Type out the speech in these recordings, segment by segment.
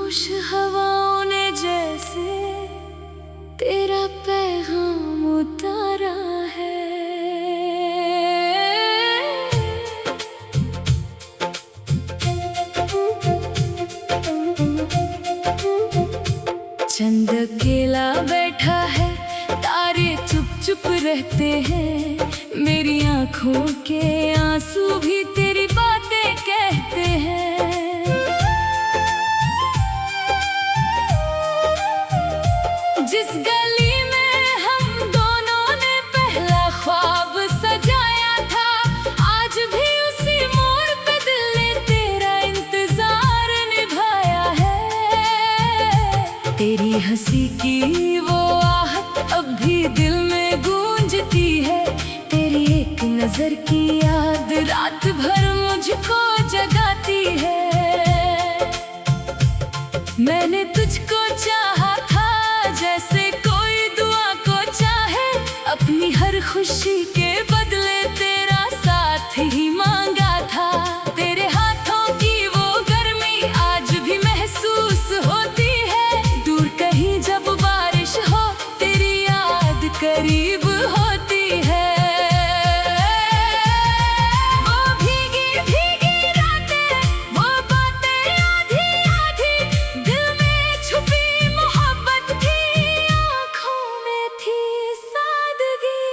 खामोश हवाओं ने जैसे तेरा पैगाम उतारा है। चंद अकेला बैठा है, तारे चुप चुप रहते हैं, मेरी आंखों के आंसू भी तेरी बातें कहते हैं। जिस गली में हम दोनों ने पहला ख्वाब सजाया था, आज भी उसी मोड़ पे दिल ने तेरा इंतजार निभाया है। तेरी हंसी की वो आहट अब भी दिल में गूंजती है, तेरी एक नजर की याद रात भर मुझको जगाती है। मैंने तुझको चाहा था जैसे कोई दुआ को चाहे, अपनी हर खुशी के बदले तेरा साथ ही मांगा था। तेरे हाथों की वो गर्मी आज भी महसूस होती है, दूर कहीं जब बारिश हो तेरी याद करीब होती है। वो भीगी भीगी रातें, वो बातें आधी आधी, दिल में छुपी मोहब्बत थी, आँखों में थी सादगी।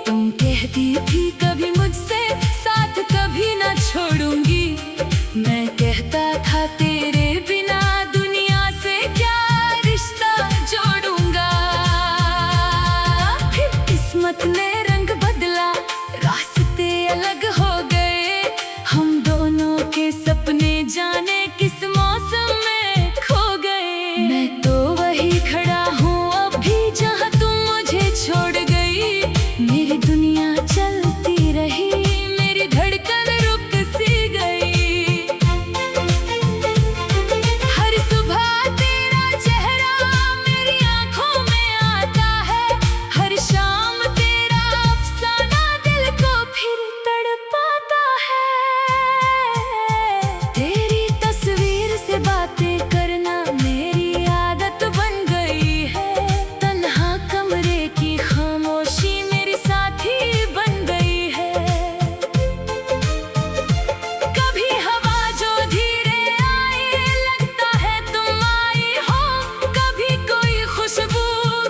तुम कहती थी कभी मुझसे साथ कभी ना छोड़ूंगी, मैं कहता था तेरे बिना दुनिया से क्या रिश्ता जोड़ूंगा। फिर किस्मत ने रंग बदला, रास्ते अलग हो गए, हम दोनों के सपने जाने किस मौसम में खो गए। मैं तो वही खड़ा हूँ अभी जहाँ तुम मुझे छोड़ गई, मेरी दुनिया चलती रही, मेरी धड़कन रुक सी गई। हर सुबह तेरा चेहरा मेरी आंखों में आता है, हर शाम तेरा अफसाना दिल को फिर तड़पाता है। तेरी तस्वीर से बातें करना मेरी आदत बन गई है, तन्हा कमरे की खामोशी मेरी साथी बन गई है। कभी हवा जो धीरे आए लगता है तुम आई हो, कभी कोई खुशबू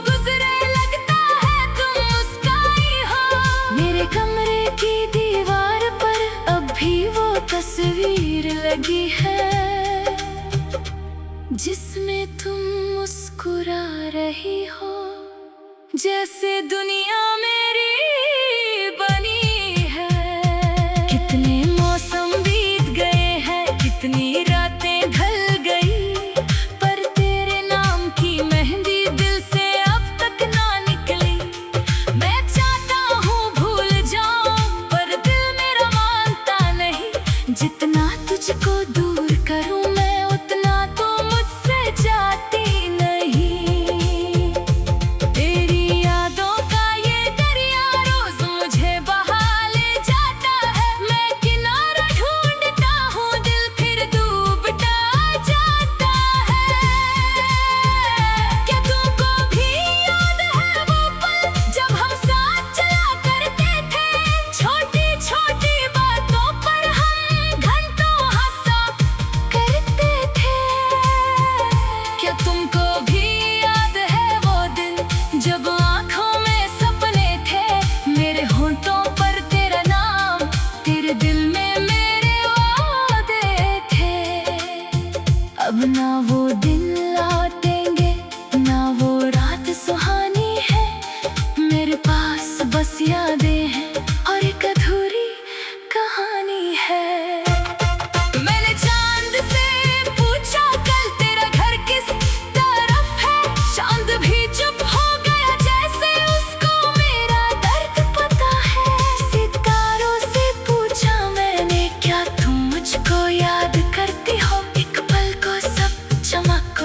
गुजरे लगता है तुम मुस्काई हो। मेरे कमरे की दीवार पर अब भी वो तस्वीर लगी है, जिसमें तुम मुस्कुरा रही हो, जैसे दुनिया मेरी बनी है। कितने मौसम बीत गए हैं, कितनी रातें ढल गई, पर तेरे नाम की मेहंदी दिल से अब तक ना निकली। मैं चाहता हूँ भूल जाऊं पर दिल मेरा मानता नहीं, जितना तुझको दूर करूं मैं उतना तो मुझसे जाती नहीं। तेरी यादों का ये दरिया रोज मुझे बहा ले जाता है, मैं किनारा ढूंढता हूँ दिल फिर डूबता जाता है। क्या तुमको भी याद है वो पल जब हम साथ चला करते थे, छोटी छोटी बातों पर हम घंटों हंसा करते थे। क्या तुमको भी याद है वो दिन जब आंखों में सपने थे, मेरे होंठों पर तेरा नाम, तेरे दिल में मेरे वादे थे। अब ना वो दिन लौटेंगे ना वो रात सुहानी है, मेरे पास बस यादें हैं और एक अधूरी कहानी है। मैंने चांद से पूछा कल तेरा घर किस तरफ है, चांद भी चुप हो गया जैसे उसको मेरा दर्द पता है। सितारों से पूछा मैंने क्या तुम मुझको याद करती हो, एक पल को सब चमक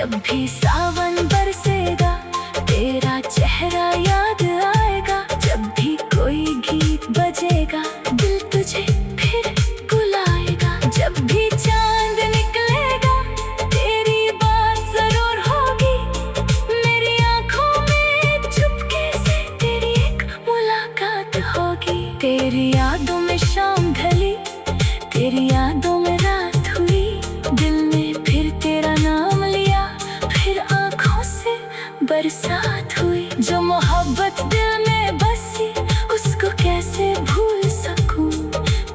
जब भी सावन बरसेगा तेरा चेहरा याद आएगा। जब भी कोई गीत बजेगा दिल तुझे फिर बुलाएगा। जब भी चांद निकलेगा तेरी बात जरूर होगी। मेरी आंखों में चुपके से तेरी एक मुलाकात होगी। तेरी यादों में शाम ढली, तेरी यादों में रात हुई। दिल ने फिर तेरा नाम लिया, फिर आंखों से बरसात हुई। जो मोहब्बत दिल में बसी उसको कैसे भूल सकूं।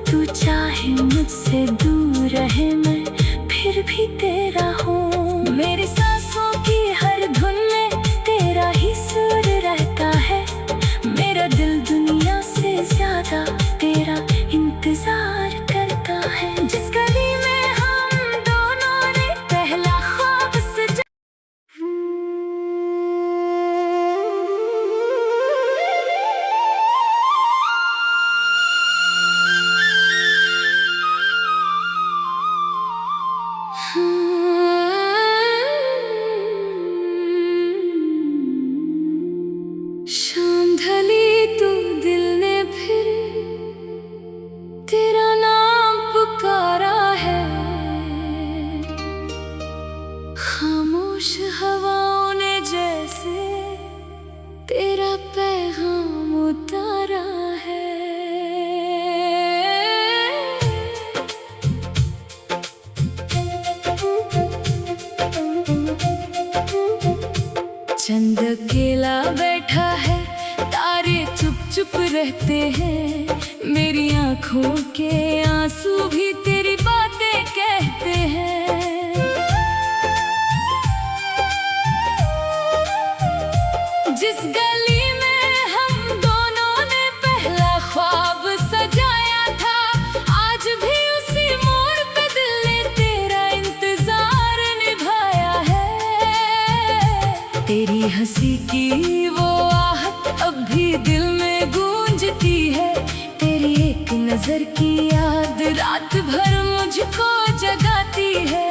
तू चाहे मुझसे दूर रहे मैं फिर भी तेरा हूँ। मेरी सांसों की हर धुन में तेरा ही सुर रहता है। मेरा दिल दुनिया से ज्यादा तेरा इंतजार करता है। जिस गली में हम दोनों ने पहला ख्वाब सजा, शाम ढली तो दिल ने फिर तेरा नाम पुकारा है। खामोश हवाओं ने जैसे तेरा पैगाम उतारा है। चंद अकेला बैठा है, तारे चुप चुप रहते हैं। मेरी आंखों के आंसू भी तेरी बातें कहते हैं। जिस गली में हम दोनों ने पहला ख्वाब सजाया था, आज भी उसी मोड़ पे दिल ने तेरा इंतजार निभाया है। तेरी हंसी की वो आहट अब भी दिल में गूंजती है। तेरी एक नजर की याद रात भर मुझको जगाती है।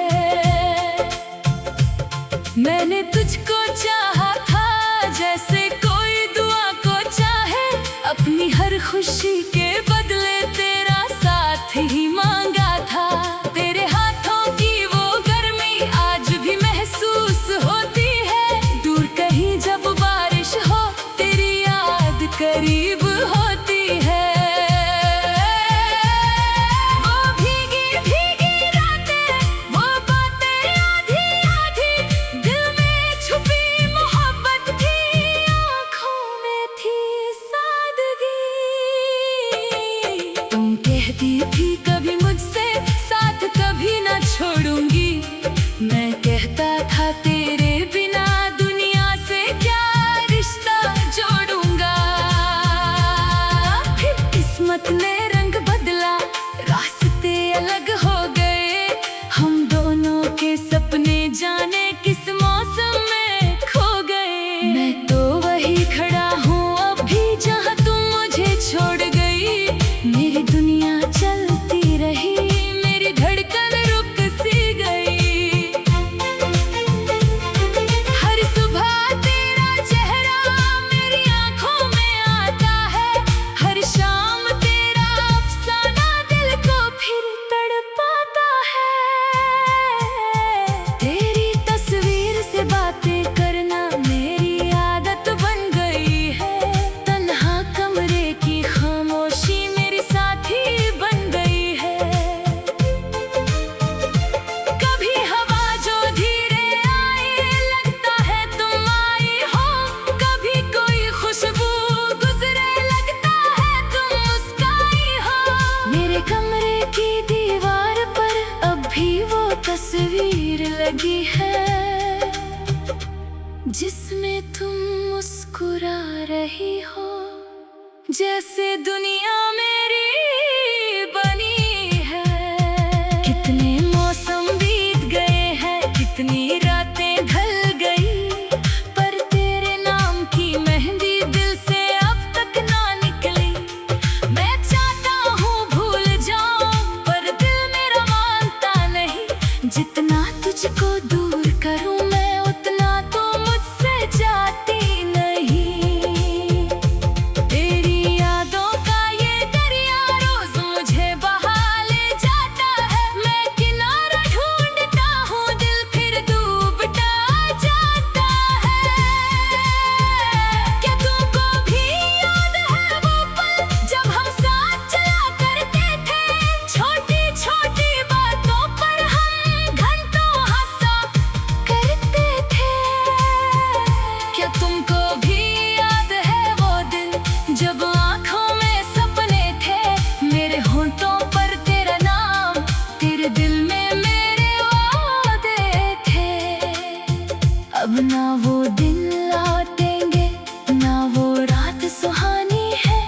मैंने तुझको चाहा था जैसे कोई दुआ को चाहे। अपनी हर खुशी के बदले तेरा साथ ही मांगा था। तेरे हाथों की वो गर्मी आज भी महसूस होती है। दूर कहीं जब बारिश हो तेरी याद करीब होती है। वो भीगी भीगी रातें, वो बातें आधी आधी, दिल में छुपी मोहब्बत थी, आँखों में थी सादगी। तुम कहती थी कभी मुझसे साथ कभी ना छोड़ूंगी। मैं कहता था तेरे बिना दुनिया से क्या रिश्ता जोड़ूंगा। फिर किस्मत ने रंग बदला, रास्ते अलग हो गए। हम दोनों के सपने जाने किस मौसम में खो गए। मैं तो वही खड़ा हूँ अब भी जहाँ तुम मुझे छोड़ गई। मेरी दुनिया चलती रही, मेरी धड़कन रुक सी गई। हर सुबह तेरा चेहरा मेरी आंखों में आता है। हर शाम तेरा अफसाना दिल को फिर तड़पाता है। तेरी तस्वीर से बातें करना मेरी आदत बन गई है। तन्हा कमरे की खामोशी मेरी साथी बन गई है। कभी हवा जो धीरे आए लगता है तुम आई हो। कभी कोई खुशबू गुजरे लगता है तुम मुस्काई हो। मेरे कमरे की दीवार पर अब भी वो तस्वीर लगी है जिसमें तुम मुस्कुरा रही हो। जैसे दुनिया मेरी बनी है। कितने मौसम बीत गए हैं, कितनी रातें ढल गई, पर तेरे नाम की मेहंदी दिल से अब तक ना निकली। मैं चाहता हूँ भूल जाऊं पर दिल मेरा मानता नहीं। जितना तुझको दूर करूं मैं अब ना वो दिन लौटेंगे, ना वो रात सुहानी है।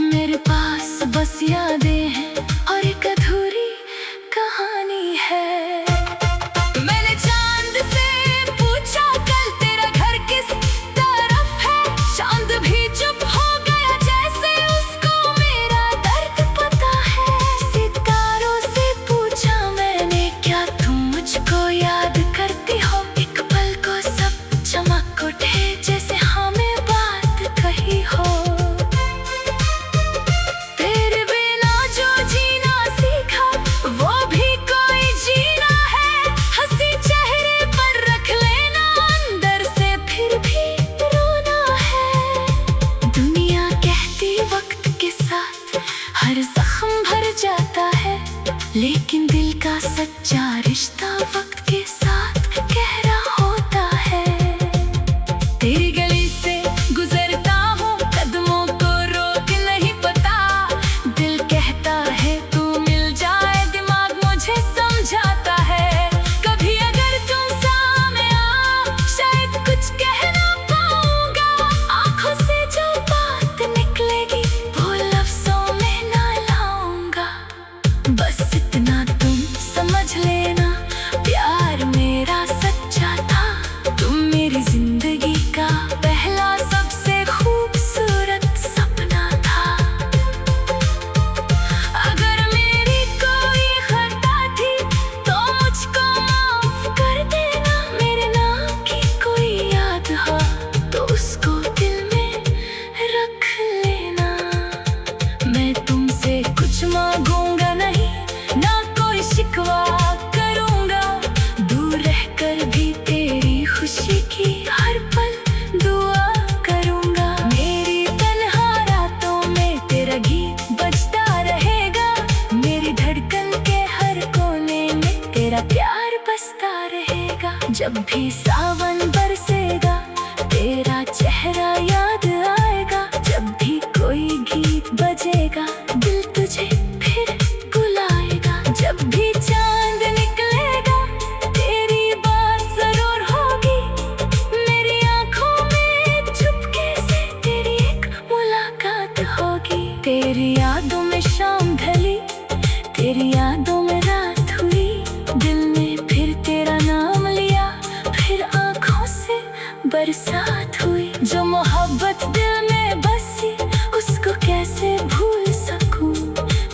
मेरे पास बस यादें हैं और एक अधूरी कहानी है। मैंने चांद से पूछा कल तेरा घर किस तरफ है, चांद भी चुप हो गया जैसे उसको मेरा दर्द पता है। सितारों से पूछा मैंने क्या तुम मुझको याद करती हो, एक पल को सब चमक उठे जैसे हमें बात कही हो। तेरे बिना जो जीना सीखा वो भी कोई जीना है, हंसी चेहरे पर रख लेना अंदर से फिर भी रोना है। दुनिया कहती वक्त के साथ हर जख्म भर जाता है, लेकिन दिल का सच्चा रिश्ता वक्त के साथ गहरा होता है। तेरी गली से गुजरता हूँ, कदमों को रोक नहीं पता, दिल कहता है तू मिल जाए, दिमाग मुझे समझाता है। कभी अगर तुम सामने आओ शायद कुछ कह ना पाऊंगा, आंखों से जो बात निकलेगी वो लफ्जों में ना लाऊंगा। बस इतना तुम समझ लेना, प्यार मेरा सच्चा था, तुम मेरी जिंदगी का पहला सबसे खूबसूरत सपना था। अगर मेरी कोई खता थी तो मुझको माफ कर देना, मेरे नाम की कोई याद हो तो उसको दिल में रख लेना। मैं तुमसे कुछ मांगूंगा नहीं, ना कोई शिकवा करूंगा, दूर रहकर भी तेरी खुशी की हर पल दुआ करूंगा। मेरी तन्हा रातों में तेरा गीत बजता रहेगा, मेरी धड़कन के हर कोने में तेरा प्यार बसता रहेगा। जब भी सावन बरसेगा तेरा चेहरा याद आएगा, जब भी कोई गीत बजेगा दिल तुझे फिर बुलाएगा। जब भी चांद निकलेगा तेरी बात जरूर होगी, मेरी आंखों में चुपके से तेरी एक मुलाकात होगी। तेरी यादों में शाम ढली, तेरी यादों में रात हुई, दिल ने फिर तेरा नाम लिया, फिर आंखों से बरसात हुई। जो मोहब्बत दिल में बसी उसको कैसे भूल सकूं,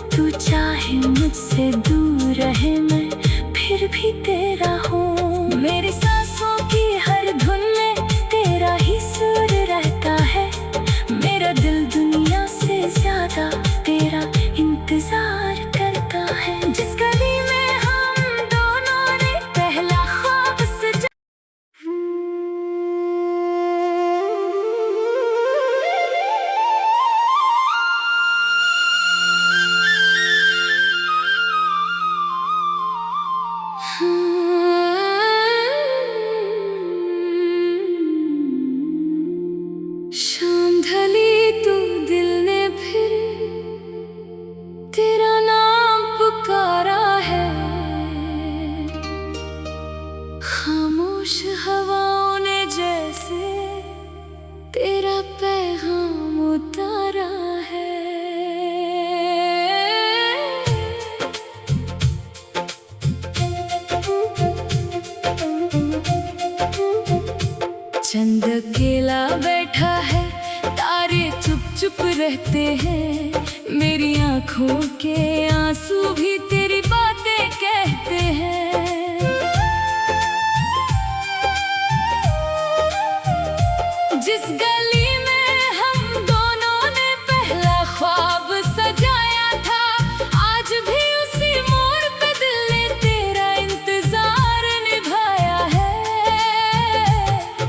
तू चाहे मुझसे दूर रहे मैं फिर भी तेरा हूँ। मेरी सांसों की हर धुन में तेरा ही सुर रहता है, मेरा दिल दुनिया से ज्यादा तेरा इंतजार करता है। जिस गली में हम दोनों ने पहला ख्वाब सजा, शाम ढली तो दिल ने फिर तेरा नाम पुकारा है। खामोश हवाओं ने जैसे तेरा पैगाम उतारा है। चंद अकेला बैठा है, तारे चुप चुप रहते हैं, मेरी आंखों के आंसू भी तेरी बातें कहते हैं। जिस गली में हम दोनों ने पहला ख्वाब सजाया था, आज भी उसी मोड़ पे दिल ने तेरा इंतजार निभाया है।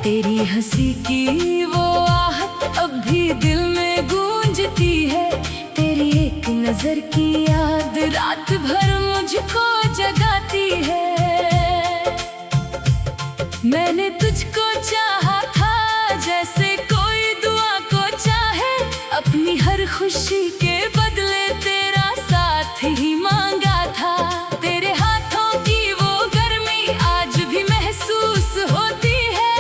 तेरी हंसी की वो आहट अब भी दिल में गूंजती है, तेरी एक नजर की याद रात भर मुझको जगाती है। मैंने तुझको चाहा था जैसे कोई दुआ को चाहे, अपनी हर खुशी के बदले तेरा साथ ही मांगा था। तेरे हाथों की वो गर्मी आज भी महसूस होती है,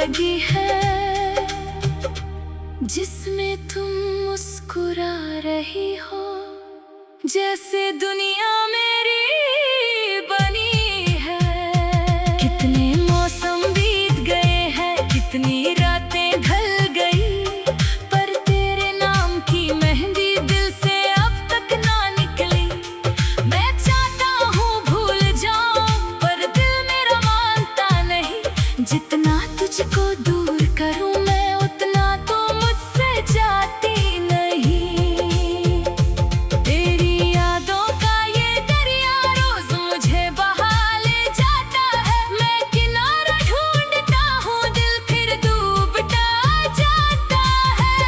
जिंदगी है जिसमें तुम मुस्कुरा रही हो, जैसे दुनिया मेरी बनी है। कितने मौसम बीत गए हैं, कितनी रातें ढल गई, पर तेरे नाम की मेहंदी दिल से अब तक ना निकली। मैं चाहता हूँ भूल जाऊं, पर दिल मेरा मानता नहीं। जितना तुझको दूर करूं मैं, उतना तो मुझसे जाती नहीं। तेरी यादों का ये दरिया रोज मुझे बहा ले जाता है। मैं किनारा ढूंढता हूँ, दिल फिर डूबता जाता है।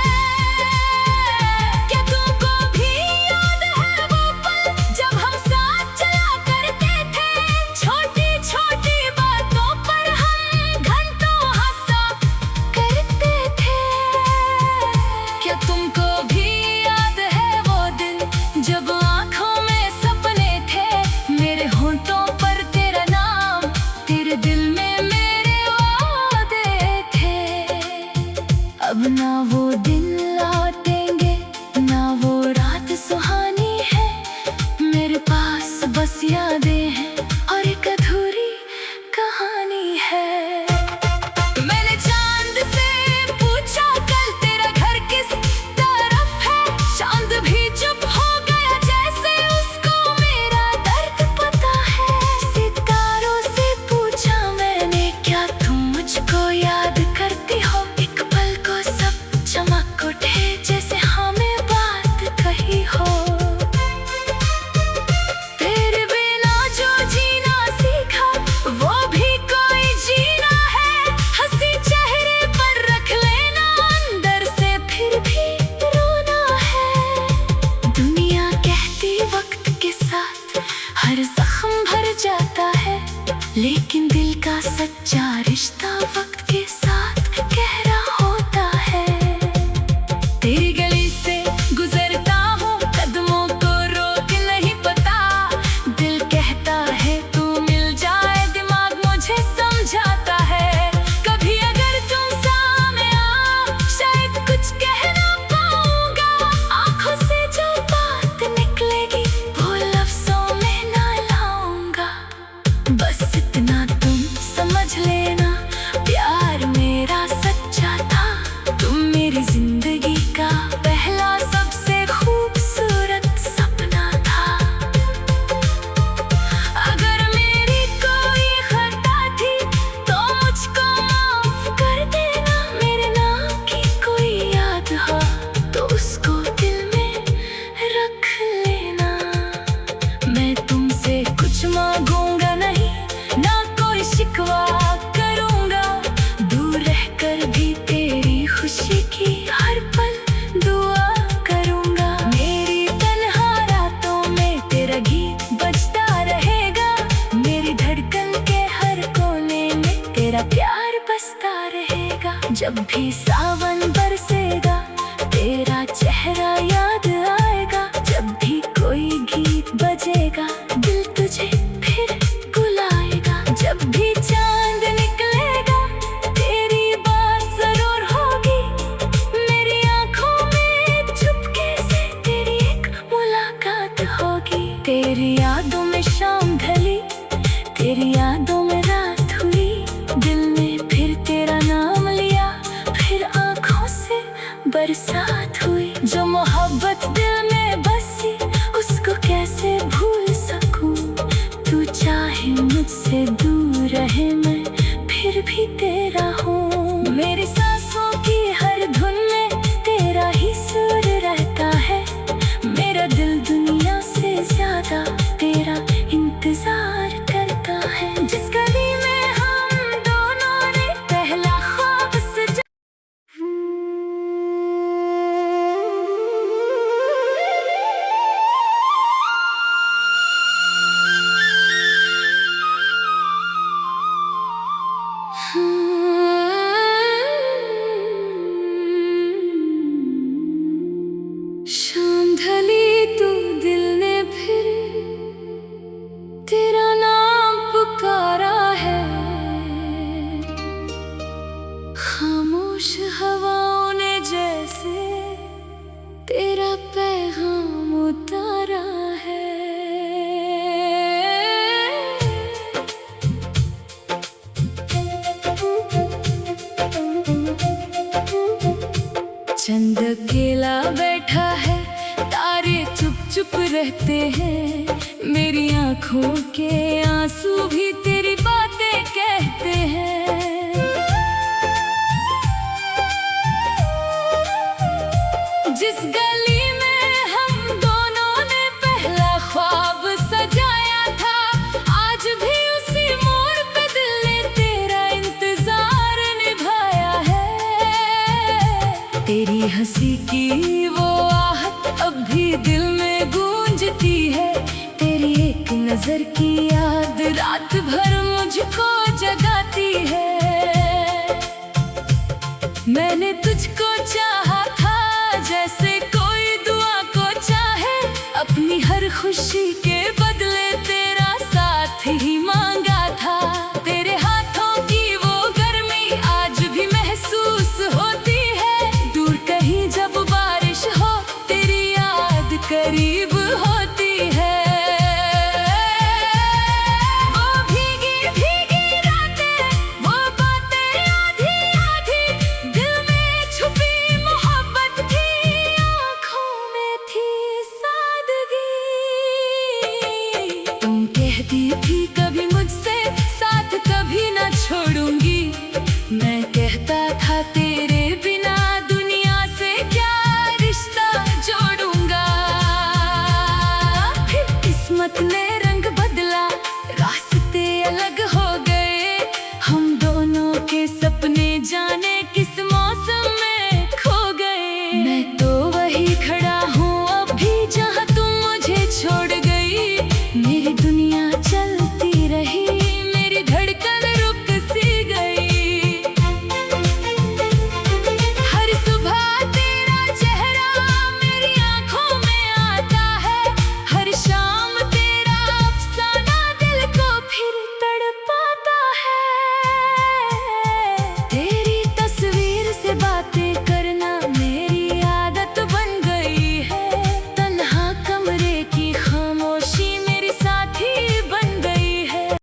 क्या तुमको भी याद है वो पल जब हम साथ चला करते थे? छोटी छोटी बातों पर हम घंटों हंसा करते थे। क्या तुमको भी याद है वो दिन जब आँखों में सपने थे? मेरे होंठों पर तेरा नाम, तेरे दिल में मेरे वादे थे। अब ना वो दिन लौटेंगे, ना वो रात सुहानी है। मेरे पास बस यादें हैं और एक अधूरी कहानी है। मैंने चांद से पूछा कल तेरा घर किस तरफ है? चांद भी चुप हो गया, जैसे उसको मेरा दर्द पता है। सितारों से पूछा मैंने, क्या तुम मुझको याद करती हो? एक पल को सब चमक उठे, जैसे हमें बात कही हो। तेरे बिना जो जीना सीखा, वो भी कोई जीना है। हंसी चेहरे पर रख लेना, अंदर से फिर भी रोना है। दुनिया कहती वक्त के साथ हर जख्म भर जाता है, लेकिन दिल का सच्चा रिश्ता वक्त के साथ गहरा होता है। तेरी गली से गुजरता हूँ, कदमों को रोक नहीं पता। दिल कहता है तू मिल जाए, दिमाग मुझे समझाता है। कभी अगर तुम सामने आओ, शायद कुछ कह ना पाऊंगा। आंखों से जो बात निकलेगी, वो लफ्जों में ना लाऊंगा। बस इतना तुम समझ लेना, प्यार मेरा सच्चा था। तुम मेरी जिंदगी का पहला सबसे खूबसूरत सपना था। अगर मेरी कोई खता थी तो मुझको माफ कर देना। मेरे नाम की कोई याद हो तो उसको दिल में रख लेना। मैं तुमसे कुछ मांगूंगा नहीं, ना कोई शिकवा करूंगा। दूर रहकर भी तेरी खुशी की हर पल दुआ करूंगा। मेरी तन्हा रातों में तेरा गीत बजता रहेगा। मेरी धड़कन के हर कोने में तेरा प्यार बसता रहेगा। जब भी सावन बरसेगा, तेरा चेहरा याद आएगा। जब भी कोई गीत बजेगा, दिल तुझे फिर बुलाएगा। जब भी चांद निकलेगा, तेरी बात जरूर होगी। मेरी आंखों में चुपके से तेरी एक मुलाकात होगी। तेरी यादों में शाम ढली, तेरी यादों में रात हुई। दिल ने फिर तेरा नाम लिया, फिर आंखों से बरसात हुई। जो मोहब्बत दिल में बसी, उसको कैसे भूल सकूं? तू चाहे मुझसे दूर रहे, मैं फिर भी तेरा हूँ। मेरी सांसों की हर धुन में तेरा ही सुर रहता है। मेरा दिल दुनिया से ज्यादा तेरा इंतजार करता है। जिस गली में हम दोनों ने पहला ख्वाब सजा, चंद अकेला बैठा है, तारे चुप चुप रहते हैं, मेरी आंखों के आंसू भी तेरी बातें कहते हैं। जिस गली में हम दोनों ने पहला ख्वाब सजाया था, आज भी उसी मोड़ पे दिल ने तेरा इंतजार निभाया है। तेरी हंसी की वो आहट अब भी दिल में गूंजती है, तेरी एक नजर की याद रात भर मुझको जगाती है। मैंने तुझको चाहा था जैसे कोई दुआ को चाहे, अपनी हर खुशी के